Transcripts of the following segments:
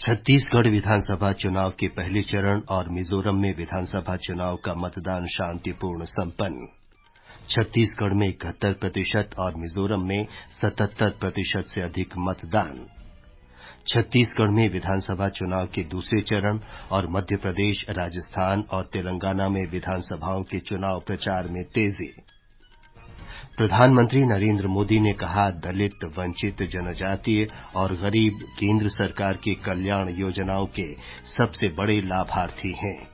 छत्तीसगढ़ विधानसभा चुनाव के पहले चरण और मिजोरम में विधानसभा चुनाव का मतदान शांतिपूर्ण संपन्न। छत्तीसगढ़ में 71% और मिजोरम में 77% से अधिक मतदान। छत्तीसगढ़ में विधानसभा चुनाव के दूसरे चरण और मध्य प्रदेश, राजस्थान और तेलंगाना में विधानसभाओं के चुनाव प्रचार में तेजी। प्रधानमंत्री नरेंद्र मोदी ने कहा, दलित, वंचित, जनजातीय और गरीब केंद्र सरकार की कल्याण योजनाओं के सबसे बड़े लाभार्थी हैं।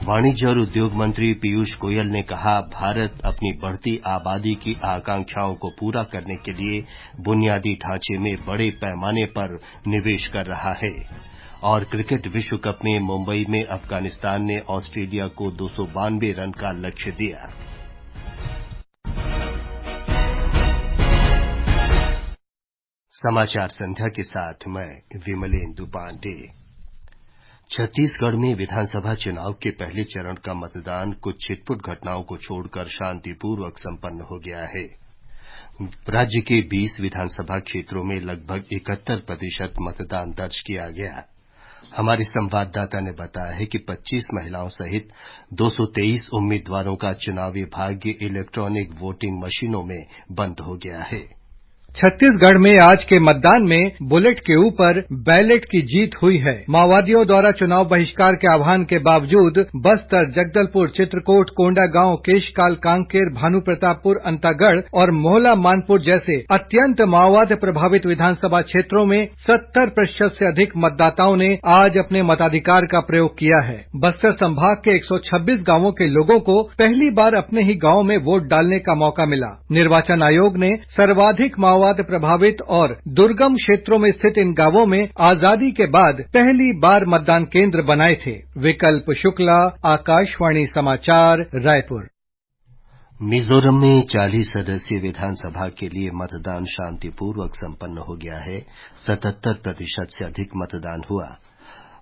वाणिज्य और उद्योग मंत्री पीयूष गोयल ने कहा, भारत अपनी बढ़ती आबादी की आकांक्षाओं को पूरा करने के लिए बुनियादी ढांचे में बड़े पैमाने पर निवेश कर रहा है। और क्रिकेट विश्व कप में मुंबई में अफगानिस्तान ने ऑस्ट्रेलिया को 292 रन का लक्ष्य दिया। समाचार संध्या के साथ मैं विमलेंदु पांडे। छत्तीसगढ़ में विधानसभा चुनाव के पहले चरण का मतदान कुछ छिटपुट घटनाओं को छोड़कर शांतिपूर्वक संपन्न हो गया है। राज्य के 20 विधानसभा क्षेत्रों में लगभग 71% मतदान दर्ज किया गया। हमारे संवाददाता ने बताया है कि 25 महिलाओं सहित 223 उम्मीदवारों का चुनावी भाग्य इलेक्ट्रॉनिक वोटिंग मशीनों में बंद हो गया है। छत्तीसगढ़ में आज के मतदान में बुलेट के ऊपर बैलेट की जीत हुई है। माओवादियों द्वारा चुनाव बहिष्कार के आह्वान के बावजूद बस्तर, जगदलपुर, चित्रकोट, कोंडागांव, केशकाल, कांकेर, भानुप्रतापपुर, अंतागढ़ और मोहला मानपुर जैसे अत्यंत माओवाद प्रभावित विधानसभा क्षेत्रों में 70% से अधिक मतदाताओं ने आज अपने मताधिकार का प्रयोग किया है। बस्तर संभाग के 126 गांवों के लोगों को पहली बार अपने ही गांव में वोट डालने का मौका मिला। निर्वाचन आयोग ने सर्वाधिक माओवाद प्रभावित और दुर्गम क्षेत्रों में स्थित इन गांवों में आजादी के बाद पहली बार मतदान केंद्र बनाए थे। विकल्प शुक्ला, आकाशवाणी समाचार, रायपुर। मिजोरम में 40 सदस्यीय विधानसभा के लिए मतदान शांतिपूर्वक संपन्न हो गया है। 77% से अधिक मतदान हुआ।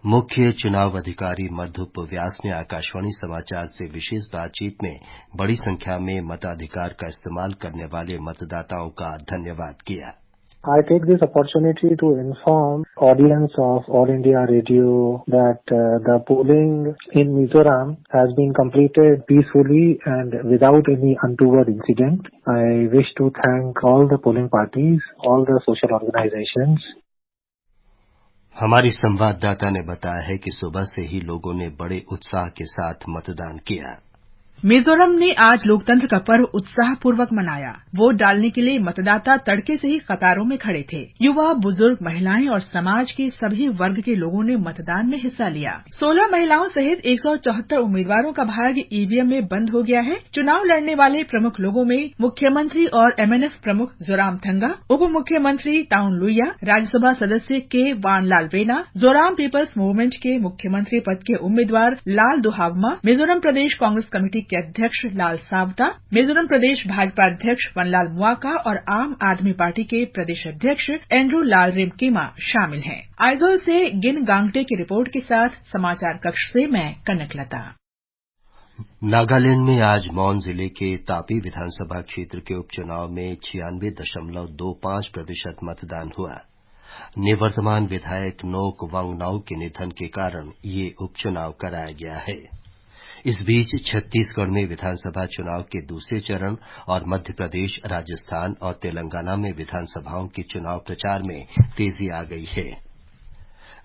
मुख्य चुनाव अधिकारी मधुप व्यास ने आकाशवाणी समाचार से विशेष बातचीत में बड़ी संख्या में मताधिकार का इस्तेमाल करने वाले मतदाताओं का धन्यवाद किया। I take this opportunity to inform audience of All India Radio that the polling in Mizoram has been completed peacefully and without any untoward incident. I wish to thank all the polling parties, all the social organizations. हमारी संवाददाता ने बताया है कि सुबह से ही लोगों ने बड़े उत्साह के साथ मतदान किया। मिजोरम ने आज लोकतंत्र का पर्व उत्साहपूर्वक मनाया। वोट डालने के लिए मतदाता तड़के से ही कतारों में खड़े थे। युवा, बुजुर्ग, महिलाएं और समाज के सभी वर्ग के लोगों ने मतदान में हिस्सा लिया। 16 महिलाओं सहित 174 उम्मीदवारों का भाग्य ईवीएम में बंद हो गया है। चुनाव लड़ने वाले प्रमुख लोगों में मुख्यमंत्री और एमएनएफ प्रमुख जोरामथंगा, उप मुख्यमंत्री ताउन लुइया, राज्यसभा सदस्य के Vanlal vena, Joram people's movement के मुख्यमंत्री पद के उम्मीदवार लाल दुहावमा, मिजोरम प्रदेश कांग्रेस कमेटी के अध्यक्ष लाल सावता, मिजोरम प्रदेश भाजपा अध्यक्ष वनलाल मुआका और आम आदमी पार्टी के प्रदेश अध्यक्ष एंड्रू लाल रिमकेमा शामिल हैं। आइजोल से गिन गांगटे की रिपोर्ट के साथ समाचार कक्ष से मैं कनकलता। नागालैंड में आज मौन जिले के तापी विधानसभा क्षेत्र के उपचुनाव में 96.25% मतदान हुआ। निवर्तमान विधायक नोक वांगनाउ के निधन के कारण ये उपचुनाव कराया गया है। इस बीच छत्तीसगढ़ में विधानसभा चुनाव के दूसरे चरण और मध्य प्रदेश, राजस्थान और तेलंगाना में विधानसभाओं के चुनाव प्रचार में तेजी आ गई है।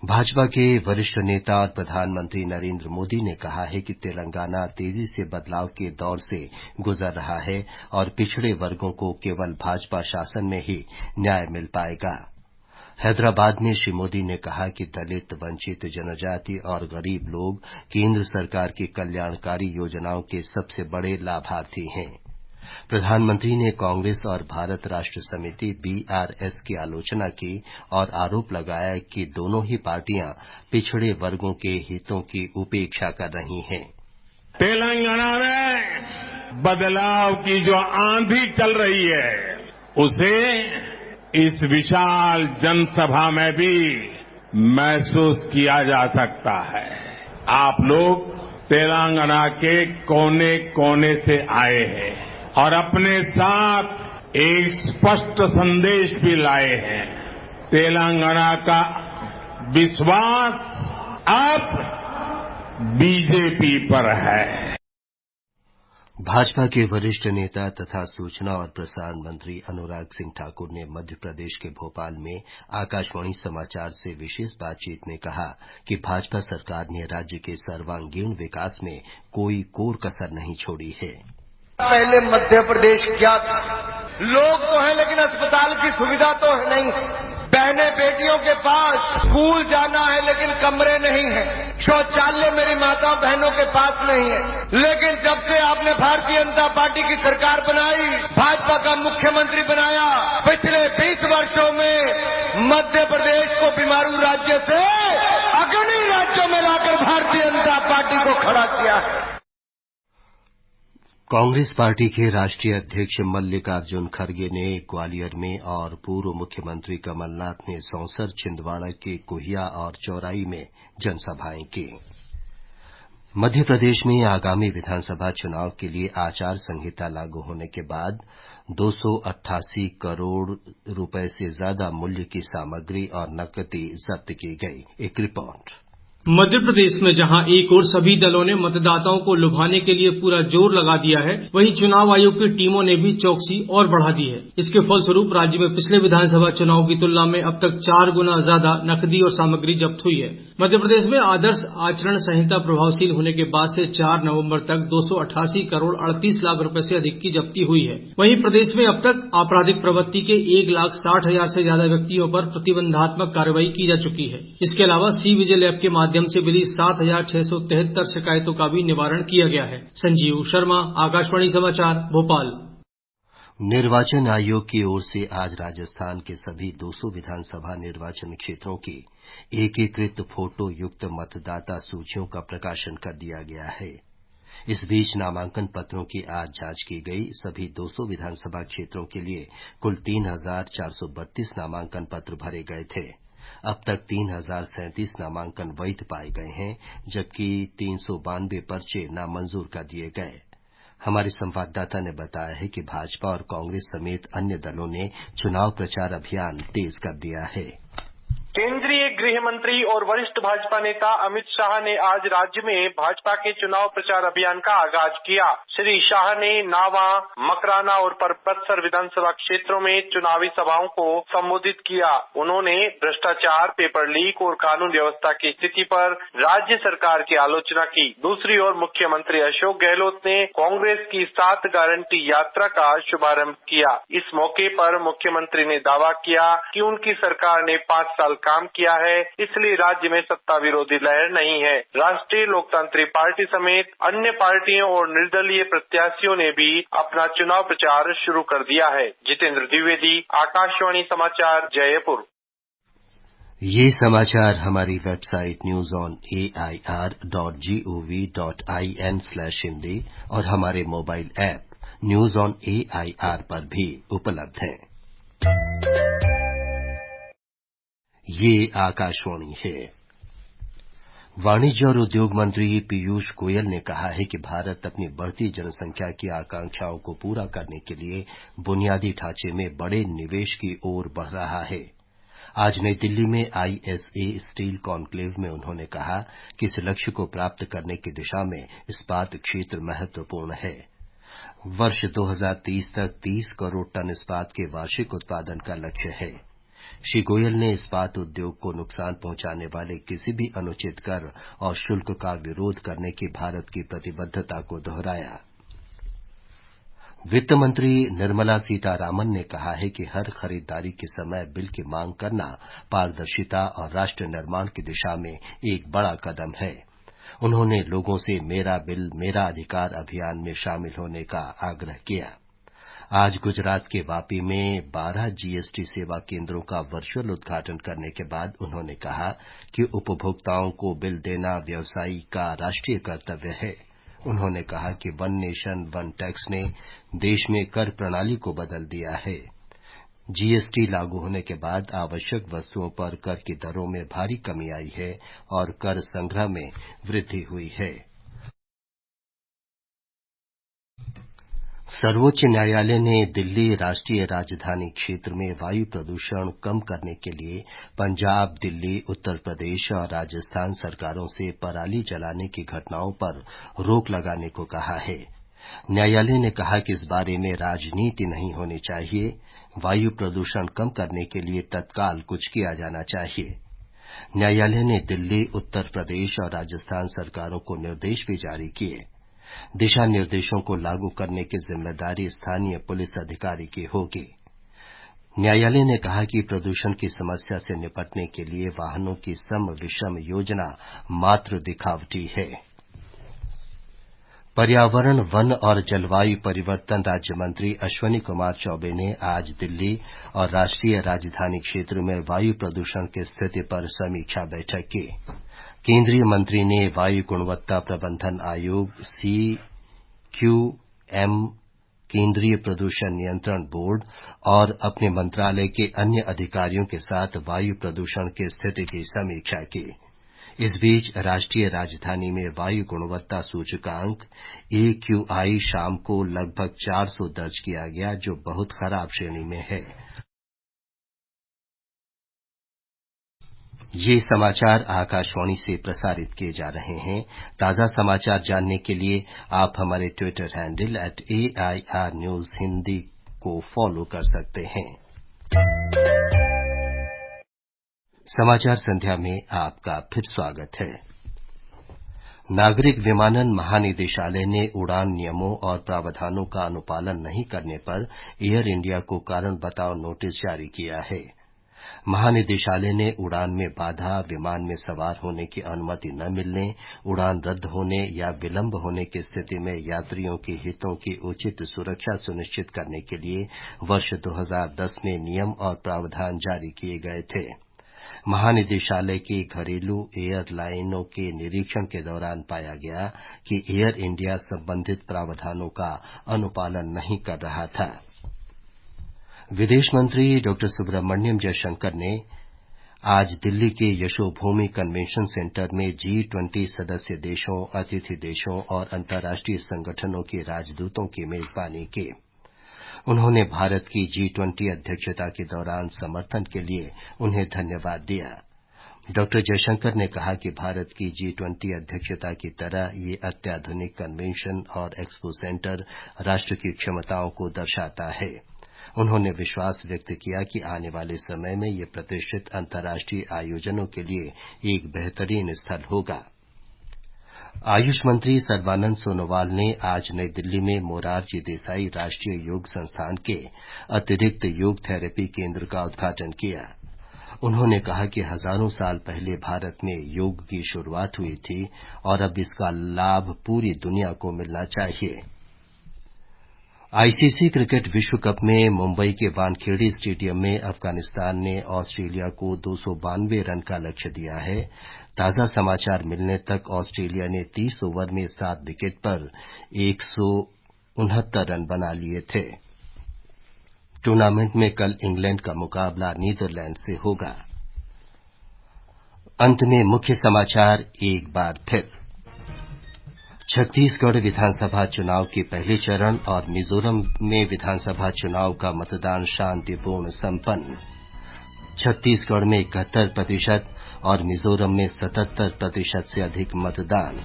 भाजपा के वरिष्ठ नेता और प्रधानमंत्री नरेंद्र मोदी ने कहा है कि तेलंगाना तेजी से बदलाव के दौर से गुजर रहा है और पिछड़े वर्गों को केवल भाजपा शासन में ही न्याय मिल पाएगा। हैदराबाद में श्री मोदी ने कहा कि दलित, वंचित, जनजाति और गरीब लोग केंद्र सरकार की कल्याणकारी योजनाओं के सबसे बड़े लाभार्थी हैं। प्रधानमंत्री ने कांग्रेस और भारत राष्ट्र समिति बीआरएस की आलोचना की और आरोप लगाया कि दोनों ही पार्टियां पिछड़े वर्गों के हितों की उपेक्षा कर रही हैं। तेलंगाना में बदलाव की जो आंधी चल रही है उसे इस विशाल जनसभा में भी महसूस किया जा सकता है। आप लोग तेलंगाना के कोने कोने से आए हैं और अपने साथ एक स्पष्ट संदेश भी लाए हैं। तेलंगाना का विश्वास अब बीजेपी पर है। भाजपा के वरिष्ठ नेता तथा सूचना और प्रसारण मंत्री अनुराग सिंह ठाकुर ने मध्य प्रदेश के भोपाल में आकाशवाणी समाचार से विशेष बातचीत में कहा कि भाजपा सरकार ने राज्य के सर्वांगीण विकास में कोई कोर कसर नहीं छोड़ी है। पहले मध्य प्रदेश क्या था? लोग तो हैं लेकिन अस्पताल की सुविधा तो है नहीं। बहने बेटियों के पास स्कूल जाना है लेकिन कमरे नहीं है। शौचालय मेरी माता बहनों के पास नहीं है। लेकिन जब से आपने भारतीय जनता पार्टी की सरकार बनाई, भाजपा का मुख्यमंत्री बनाया, पिछले 20 वर्षों में मध्य प्रदेश को बीमारू राज्य से अग्रणी राज्यों में लाकर भारतीय जनता पार्टी को खड़ा किया है। कांग्रेस पार्टी के राष्ट्रीय अध्यक्ष मल्लिकार्जुन खड़गे ने ग्वालियर में और पूर्व मुख्यमंत्री कमलनाथ ने सौंसर छिंदवाड़ा के कुहिया और चौराई में जनसभाएं की। मध्य प्रदेश में आगामी विधानसभा चुनाव के लिए आचार संहिता लागू होने के बाद 288 करोड़ रुपए से ज्यादा मूल्य की सामग्री और नकदी जब्त की गई। एक रिपोर्ट। मध्य प्रदेश में जहां एक ओर सभी दलों ने मतदाताओं को लुभाने के लिए पूरा जोर लगा दिया है, वहीं चुनाव आयोग की टीमों ने भी चौकसी और बढ़ा दी है। इसके फलस्वरूप राज्य में पिछले विधानसभा चुनाव की तुलना में अब तक 4 गुना ज्यादा नकदी और सामग्री जब्त हुई है। मध्य प्रदेश में आदर्श आचरण संहिता प्रभावशील होने के बाद से 4 नवम्बर तक 288 करोड़ 38 लाख रुपए से अधिक की जब्ती हुई है। वहीं प्रदेश में अब तक आपराधिक प्रवृत्ति के 1,60,000 से ज्यादा व्यक्तियों पर प्रतिबंधात्मक कार्रवाई की जा चुकी है। इसके अलावा सी विजिल ऐप के माध्यम से मिली 7,673 शिकायतों का भी निवारण किया गया है। संजीव शर्मा, आकाशवाणी समाचार, भोपाल। निर्वाचन आयोग की ओर से आज राजस्थान के सभी 200 विधानसभा निर्वाचन क्षेत्रों की एकीकृत फोटो युक्त मतदाता सूचियों का प्रकाशन कर दिया गया है। इस बीच नामांकन पत्रों की आज जांच की गई। सभी 200 विधानसभा क्षेत्रों के लिए कुल 3,432 नामांकन पत्र भरे गए थे। अब तक 3,037 नामांकन वैध पाए गए हैं, जबकि 392 पर्चे नामंजूर कर दिए गए। हमारे संवाददाता ने बताया है कि भाजपा और कांग्रेस समेत अन्य दलों ने चुनाव प्रचार अभियान तेज कर दिया है। केंद्रीय गृह मंत्री और वरिष्ठ भाजपा नेता अमित शाह ने आज राज्य में भाजपा के चुनाव प्रचार अभियान का आगाज किया। श्री शाह ने नावा, मकराना और परबतसर विधानसभा क्षेत्रों में चुनावी सभाओं को संबोधित किया। उन्होंने भ्रष्टाचार, पेपर लीक और कानून व्यवस्था की स्थिति पर राज्य सरकार की आलोचना की। दूसरी ओर मुख्यमंत्री अशोक गहलोत ने कांग्रेस की 7 गारंटी यात्रा का शुभारंभ किया। इस मौके पर मुख्यमंत्री ने दावा किया कि उनकी सरकार ने 5 साल काम किया है, इसलिए राज्य में सत्ता विरोधी लहर नहीं है। राष्ट्रीय लोकतांत्रिक पार्टी समेत अन्य पार्टियों और निर्दलीय प्रत्याशियों ने भी अपना चुनाव प्रचार शुरू कर दिया है। जितेंद्र द्विवेदी, आकाशवाणी समाचार, जयपुर। ये समाचार हमारी वेबसाइट newsonair.gov.in/hindi और हमारे mobile app news on AIR पर भी उपलब्ध हैं। ये आकाशवाणी है। वाणिज्य और उद्योग मंत्री पीयूष गोयल ने कहा है कि भारत अपनी बढ़ती जनसंख्या की आकांक्षाओं को पूरा करने के लिए बुनियादी ढांचे में बड़े निवेश की ओर बढ़ रहा है। आज नई दिल्ली में ISA स्टील कॉन्क्लेव में उन्होंने कहा कि इस लक्ष्य को प्राप्त करने की दिशा में इस्पात क्षेत्र महत्वपूर्ण है। वर्ष 2030 तक 30 करोड़ टन इस्पात के वार्षिक उत्पादन का लक्ष्य है। श्री गोयल ने इस्पात उद्योग को नुकसान पहुंचाने वाले किसी भी अनुचित कर और शुल्क का विरोध करने की भारत की प्रतिबद्धता को दोहराया। वित्त मंत्री निर्मला सीतारामन ने कहा है कि हर खरीदारी के समय बिल की मांग करना पारदर्शिता और राष्ट्र निर्माण की दिशा में एक बड़ा कदम है। उन्होंने लोगों से मेरा बिल मेरा अधिकार अभियान में शामिल होने का आग्रह किया। आज गुजरात के वापी में 12 GST सेवा केंद्रों का वर्चुअल उद्घाटन करने के बाद उन्होंने कहा कि उपभोक्ताओं को बिल देना व्यवसायी का राष्ट्रीय कर्तव्य है। उन्होंने कहा कि वन नेशन वन टैक्स ने देश में कर प्रणाली को बदल दिया है। GST लागू होने के बाद आवश्यक वस्तुओं पर कर की दरों में भारी कमी आई है और कर संग्रह में वृद्धि हुई है। सर्वोच्च न्यायालय ने दिल्ली राष्ट्रीय राजधानी क्षेत्र में वायु प्रदूषण कम करने के लिए पंजाब, दिल्ली, उत्तर प्रदेश और राजस्थान सरकारों से पराली जलाने की घटनाओं पर रोक लगाने को कहा है। न्यायालय ने कहा कि इस बारे में राजनीति नहीं होनी चाहिए। वायु प्रदूषण कम करने के लिए तत्काल कुछ किया जाना चाहिए। न्यायालय ने दिल्ली, उत्तर प्रदेश और राजस्थान सरकारों को निर्देश भी जारी किए। दिशा निर्देशों को लागू करने की जिम्मेदारी स्थानीय पुलिस अधिकारी की होगी। न्यायालय ने कहा कि प्रदूषण की समस्या से निपटने के लिए वाहनों की सम विषम योजना मात्र दिखावटी है। पर्यावरण, वन और जलवायु परिवर्तन राज्य मंत्री अश्विनी कुमार चौबे ने आज दिल्ली और राष्ट्रीय राजधानी क्षेत्र में वायु प्रदूषण की स्थिति पर समीक्षा बैठक की। केंद्रीय मंत्री ने वायु गुणवत्ता प्रबंधन आयोग CQM, केंद्रीय प्रदूषण नियंत्रण बोर्ड और अपने मंत्रालय के अन्य अधिकारियों के साथ वायु प्रदूषण की स्थिति की समीक्षा की। इस बीच राष्ट्रीय राजधानी में वायु गुणवत्ता सूचकांक AQI शाम को लगभग 400 दर्ज किया गया, जो बहुत खराब श्रेणी में है। ये समाचार आकाशवाणी से प्रसारित किए जा रहे हैं। ताजा समाचार जानने के लिए आप हमारे Twitter handle @AIR News Hindi को फॉलो कर सकते हैं। समाचार संध्या में आपका फिर स्वागत है। नागरिक विमानन महानिदेशालय ने उड़ान नियमों और प्रावधानों का अनुपालन नहीं करने पर एयर इंडिया को कारण बताओ नोटिस जारी किया है। महानिदेशालय ने उड़ान में बाधा, विमान में सवार होने की अनुमति न मिलने, उड़ान रद्द होने या विलंब होने की स्थिति में यात्रियों के हितों की उचित सुरक्षा सुनिश्चित करने के लिए वर्ष 2010 में नियम और प्रावधान जारी किए गए थे। महानिदेशालय की घरेलू एयरलाइनों के निरीक्षण के दौरान पाया गया कि एयर इंडिया संबंधित प्रावधानों का अनुपालन नहीं कर रहा था। विदेश मंत्री डॉ सुब्रमण्यम जयशंकर ने आज दिल्ली के यशोभूमि कन्वेंशन सेंटर में G20 सदस्य देशों, अतिथि देशों और अंतर्राष्ट्रीय संगठनों के राजदूतों की मेजबानी की। उन्होंने भारत की G20 अध्यक्षता के दौरान समर्थन के लिए उन्हें धन्यवाद दिया। डॉ जयशंकर ने कहा कि भारत की G20 अध्यक्षता की तरह ये अत्याधुनिक कन्वेंशन और एक्सपो सेंटर राष्ट्र की क्षमताओं को दर्शाता है। उन्होंने विश्वास व्यक्त किया कि आने वाले समय में ये प्रतिष्ठित अंतर्राष्ट्रीय आयोजनों के लिए एक बेहतरीन स्थल होगा। आयुष मंत्री सर्बानंद सोनोवाल ने आज नई दिल्ली में मोरारजी देसाई राष्ट्रीय योग संस्थान के अतिरिक्त योग थेरेपी केंद्र का उद्घाटन किया। उन्होंने कहा कि हजारों साल पहले भारत में योग की शुरुआत हुई थी और अब इसका लाभ पूरी दुनिया को मिलना चाहिए। आईसीसी क्रिकेट विश्व कप में मुंबई के वानखेड़े स्टेडियम में अफगानिस्तान ने ऑस्ट्रेलिया को 292 रन का लक्ष्य दिया है। ताजा समाचार मिलने तक ऑस्ट्रेलिया ने 30 ओवर में 7 विकेट पर 169 रन बना लिए थे। टूर्नामेंट में कल इंग्लैंड का मुकाबला नीदरलैंड से होगा। अंत में मुख्य समाचार एक बार फिर। छत्तीसगढ़ विधानसभा चुनाव के पहले चरण और मिजोरम में विधानसभा चुनाव का मतदान शांतिपूर्ण संपन्न। छत्तीसगढ़ में 71% और मिजोरम में 77% से अधिक मतदान।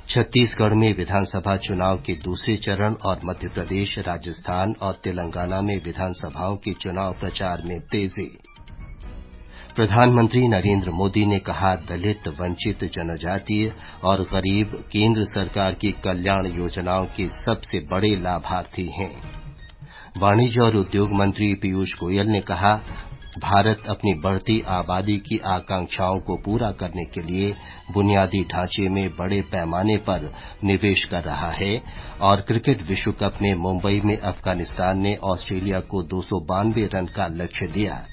छत्तीसगढ़ में विधानसभा चुनाव के दूसरे चरण और मध्य प्रदेश, राजस्थान और तेलंगाना में विधानसभाओं के चुनाव प्रचार में तेजी। प्रधानमंत्री नरेंद्र मोदी ने कहा, दलित, वंचित, जनजातीय और गरीब केंद्र सरकार की कल्याण योजनाओं के सबसे बड़े लाभार्थी हैं। वाणिज्य और उद्योग मंत्री पीयूष गोयल ने कहा, भारत अपनी बढ़ती आबादी की आकांक्षाओं को पूरा करने के लिए बुनियादी ढांचे में बड़े पैमाने पर निवेश कर रहा है। और क्रिकेट विश्व कप में मुंबई में अफगानिस्तान ने ऑस्ट्रेलिया को 292 रन का लक्ष्य दिया।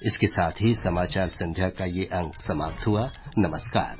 इसके साथ ही समाचार संध्या का ये अंक समाप्त हुआ। नमस्कार।